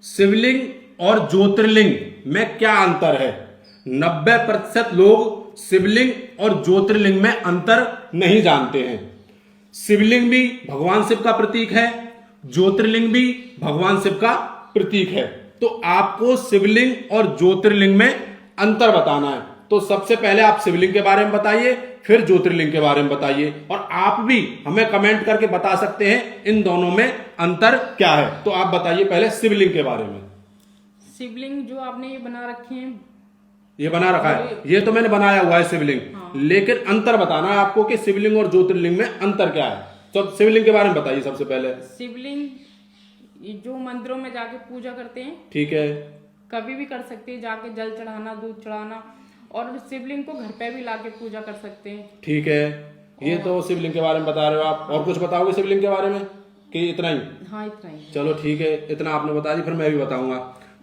शिवलिंग और ज्योतिर्लिंग में क्या अंतर है? 90% लोग शिवलिंग और ज्योतिर्लिंग में अंतर नहीं जानते हैं। शिवलिंग भी भगवान शिव का प्रतीक है, ज्योतिर्लिंग भी भगवान शिव का प्रतीक है। तो आपको शिवलिंग और ज्योतिर्लिंग में अंतर बताना है। तो सबसे पहले आप शिवलिंग के बारे में बताइए, फिर ज्योतिर्लिंग के बारे में बताइए, और आप भी हमें कमेंट करके बता सकते हैं इन दोनों में अंतर क्या है। तो आप बताइए पहले शिवलिंग के बारे में। शिवलिंग जो आपने ये बना रखे हैं, ये बना रखा है, ये तो मैंने बनाया हुआ है शिवलिंग। हाँ। लेकिन अंतर बताना है आपको कि शिवलिंग और ज्योतिर्लिंग में अंतर क्या है। तो शिवलिंग के बारे में बताइए सबसे पहले। शिवलिंग ये जो मंदिरों में जाके पूजा करते हैं, ठीक है, कभी भी कर सकते हैं, जाके जल चढ़ाना, दूध चढ़ाना, और शिवलिंग को घर पे भी लाके पूजा कर सकते हैं। ठीक है, ये तो शिवलिंग के बारे में बता रहे हो आप। और कुछ बताओगे शिवलिंग के बारे में कि इतना ही? हाँ, इतना ही। चलो ठीक है, इतना आपने बता दी, फिर मैं भी बताऊंगा।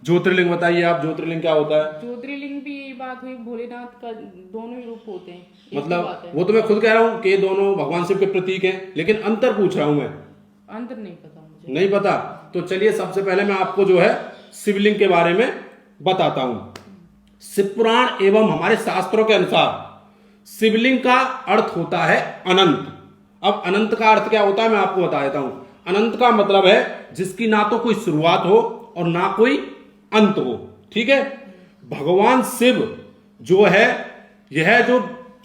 ज्योतिर्लिंग बताइए आप, ज्योतिर्लिंग क्या होता है? ज्योतिर्लिंग भी यही बात हुई, भोलेनाथ का दोनों ही रूप होते हैं, एक ही मतलब बात है। वो तो मैं खुद कह रहा हूँ कि ये दोनों भगवान शिव के प्रतीक हैं, लेकिन अंतर पूछ रहा हूं मैं। अंतर नहीं पता मुझे। नहीं पता? तो चलिए सबसे पहले मैं आपको जो है शिवलिंग के बारे में बताता हूं। शिव पुराण एवं हमारे शास्त्रों के अनुसार शिवलिंग का अर्थ होता है अनंत। अब अनंत का अर्थ क्या होता है मैं आपको बता देता हूं। अनंत का मतलब है जिसकी ना तो कोई शुरुआत हो और ना कोई अंत हो। ठीक है, भगवान शिव जो है, यह जो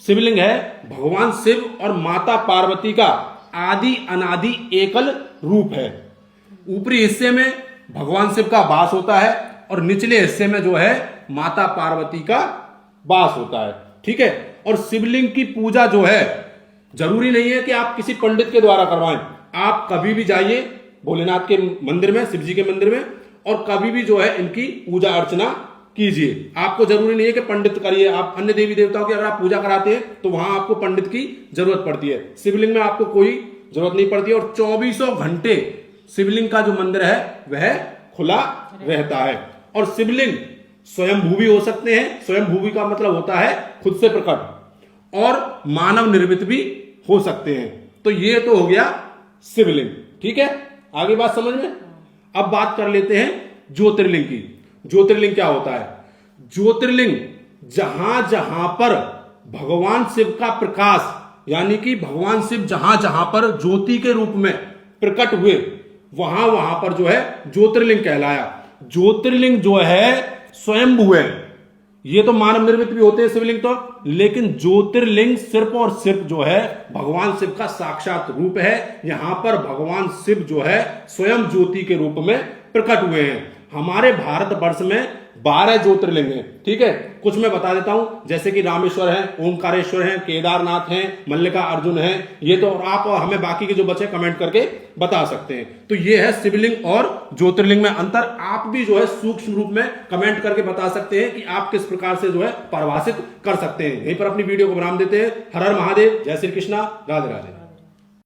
शिवलिंग है भगवान शिव और माता पार्वती का आदि अनादि एकल रूप है। ऊपरी हिस्से में भगवान शिव का वास होता है और निचले हिस्से में जो है माता पार्वती का वास होता है। ठीक है, और शिवलिंग की पूजा जो है जरूरी नहीं है कि आप किसी पंडित के द्वारा करवाएं। आप कभी भी जाइए भोलेनाथ के मंदिर में, शिव जी के मंदिर में, और कभी भी जो है इनकी पूजा अर्चना कीजिए। आपको जरूरी नहीं है कि पंडित करिए। आप अन्य देवी देवताओं की अगर आप पूजा कराते हैं तो वहां आपको पंडित की जरूरत पड़ती है। शिवलिंग में आपको कोई जरूरत नहीं पड़ती है, और 24 घंटे शिवलिंग का जो मंदिर है वह खुला रहता है। और शिवलिंग स्वयंभू भी हो सकते हैं। स्वयंभू का मतलब होता है खुद से प्रकट, और मानव निर्मित भी हो सकते हैं। तो ये तो हो गया शिवलिंग। ठीक है, आगे बात समझ में। अब बात कर लेते हैं ज्योतिर्लिंग की। ज्योतिर्लिंग क्या होता है? ज्योतिर्लिंग जहां जहां पर भगवान शिव का प्रकाश, यानी कि भगवान शिव जहां जहां पर ज्योति के रूप में प्रकट हुए वहां वहां पर जो है ज्योतिर्लिंग कहलाया। ज्योतिर्लिंग जो है स्वयंभू है। ये तो मानव निर्मित भी होते हैं शिवलिंग तो, लेकिन ज्योतिर्लिंग सिर्फ और सिर्फ जो है भगवान शिव का साक्षात रूप है। यहां पर भगवान शिव जो है स्वयं ज्योति के रूप में प्रकट हुए हैं। हमारे भारतवर्ष में 12 ज्योतिर्लिंग हैं। ठीक है, कुछ मैं बता देता हूं, जैसे कि रामेश्वर है, ओंकारेश्वर है, केदारनाथ है, मल्लिका अर्जुन है। ये तो आप हमें बाकी के जो बचे कमेंट करके बता सकते हैं। तो ये है शिवलिंग और ज्योतिर्लिंग में अंतर। आप भी जो है सूक्ष्म रूप में कमेंट करके बता सकते हैं कि आप किस प्रकार से जो है परिभाषित कर सकते हैं। यहीं पर अपनी वीडियो को विराम देते हैं। हर हर महादेव, जय श्री कृष्णा, राधे राधे।